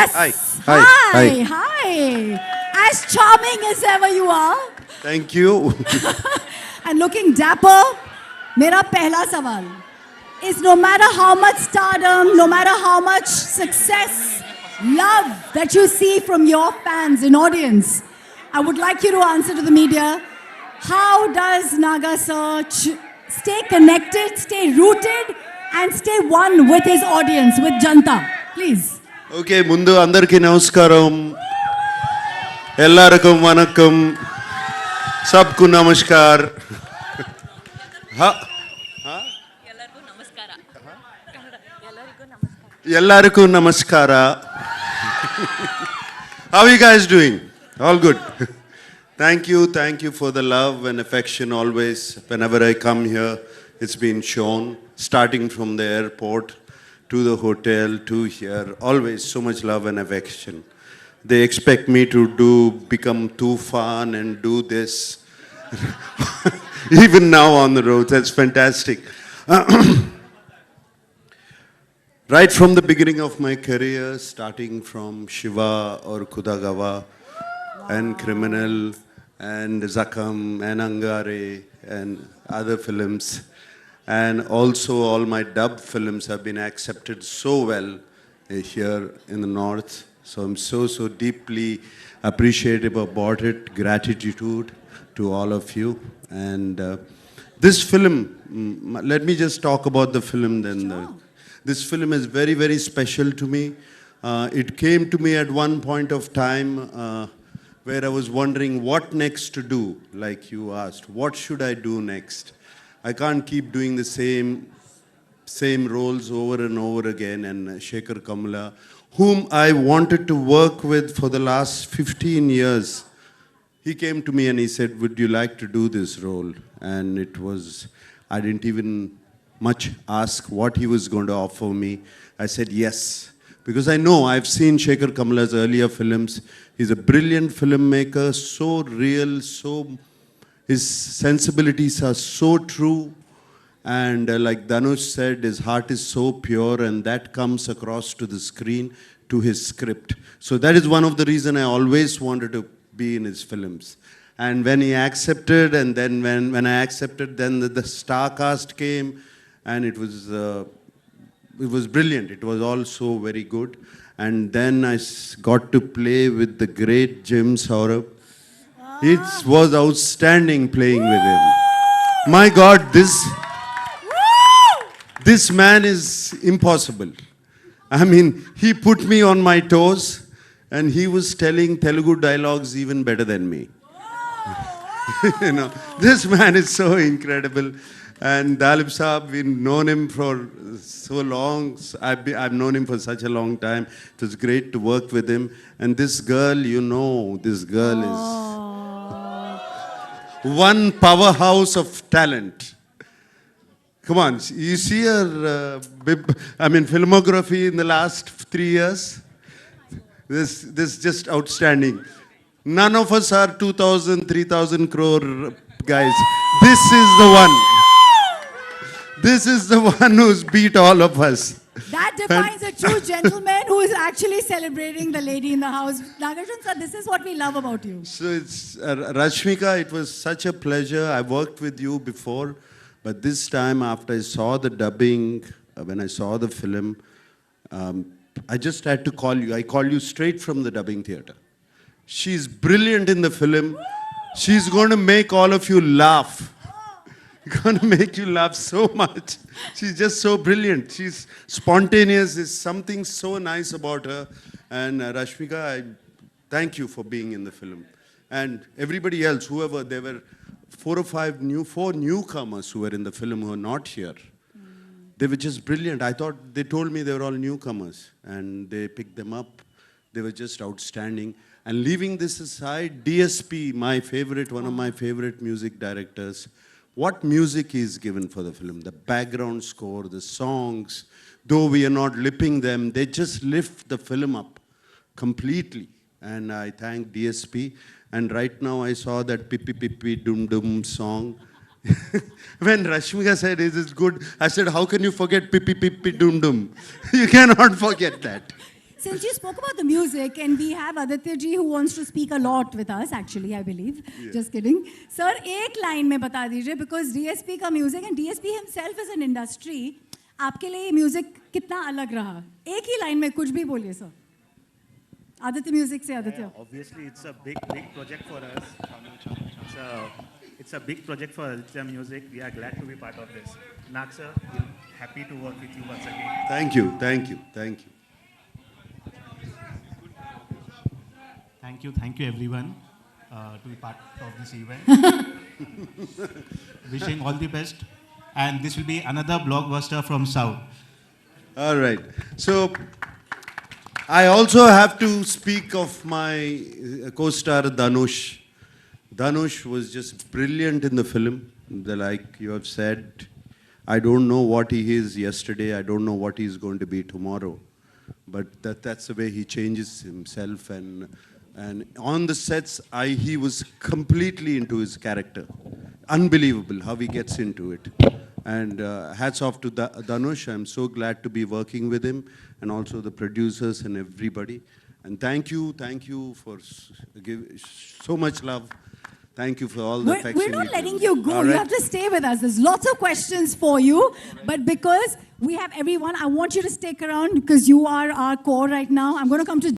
Hi. Yes. Hi. Hi. Hi. Hi. As charming as ever you are Thank you. and looking dapper, मेरा पहला सवाल is no matter how much stardom, no matter how much success, love that you see from your fans and audience, I would like you to answer to the media. How does Naga sir stay connected, stay rooted, and stay one with his audience, with Janta? Please. Okay ముందు అందరికీ నమస్కారం ఎల్లారకం వనక్కం సబ్కు నమస్కార్ ఎల్లారకం నమస్కార How are you guys doing? All good. Thank you for the love and affection always. Whenever I come here, it's been shown, starting from the airport to the hotel to here, always so much love and affection. They expect me to become too fun and do this. Even now on the road, that's fantastic. Right from the beginning of my career, starting from Shiva or Kudagawa and Criminal and Zakam and Angare and other films, and also all my dub films have been accepted so well here in the north. So I'm so deeply appreciative about it. Gratitude to all of you. And this film, let me just talk about the film then. This film is very special to me. It came to me at one point of time where I was wondering what next to do, like you asked. What should I do next? I can't keep doing the same roles over and over again. And Shekhar Kamla, whom I wanted to work with for the last 15 years, he came to me and he said, would you like to do this role? And it was, I didn't even much ask what he was going to offer me. I said yes, because I know I've seen Shekhar Kamla's earlier films. He's a brilliant filmmaker, so real, his sensibilities are so true. And like Dhanush said, his heart is so pure, and that comes across to the screen, to his script. So that is one of the reasons I always wanted to be in his films. And when he accepted, and then when I accepted, then the star cast came, and it was brilliant. It was all so very good. And then I got to play with the great Jim Saurabh. It was outstanding playing with him. My God, this man is impossible. I mean, he put me on my toes, and he was telling Telugu dialogues even better than me. You know, this man is so incredible. And Dalip Saab, we've known him for so long. I've known him for such a long time. It was great to work with him. And this girl, this girl is one powerhouse of talent. Come on, you see her, filmography in the last 3 years? This just outstanding. None of us are 2,000, 3,000 crore guys. This is the one. This is the one who's beat all of us. That defines a true gentleman who is actually celebrating the lady in the house. Nagarjun sir, this is what we love about you. So it's Rashmika, it was such a pleasure. I worked with you before, but this time after I saw the dubbing, when I saw the film, I just had to call you. I called you straight from the dubbing theater. She's brilliant in the film. She's going to make all of you laugh. Going to make you laugh so much. She's just so brilliant. She's spontaneous. There's something so nice about her. And Rashmika, I thank you for being in the film. And everybody else, whoever, there were 4 newcomers who were in the film who are not here. They were just brilliant. I thought, they told me they were all newcomers, and they picked them up. They were just outstanding. And leaving this aside, DSP, one of my favorite music directors, what music is given for the film, the background score, the songs, though we are not lipping them, they just lift the film up completely. And I thank DSP. And right now I saw that Pippi Pippi Dum Dum song. When Rashmika said, is it good? I said, how can you forget Pippi Pippi Dum Dum? You cannot forget that. Since you spoke about the music, and we have Aditya ji who wants to speak a lot with us, actually, I believe. Just kidding. Sir, एक line में बता दीजिए, because DSP का music and DSP himself is an industry. आपके लिए ये music कितना अलग रहा? एक ही line में कुछ भी बोलिए sir. Aditya Music से Aditya. Obviously, it's a big project for us. It's a big project for Aditya Music. We are glad to be part of this. Nag sir, we're happy to work with you once again. Thank you, thank you, thank you. Thank you everyone to be part of this event. Wishing all the best. And this will be another blockbuster from South. All right. So I also have to speak of my co-star Dhanush. Dhanush was just brilliant in the film. Like you have said, I don't know what he is yesterday. I don't know what he's going to be tomorrow. But that's the way he changes himself. And on the sets, he was completely into his character. Unbelievable how he gets into it. And hats off to Dhanush. I'm so glad to be working with him, and also the producers and everybody. And thank you for giving so much love. Thank you for all the affection. We're not you letting give. you go. All You right? have to stay with us. There's lots of questions for you. But because we have everyone, I want you to stick around because you are our core right now. I'm going to come to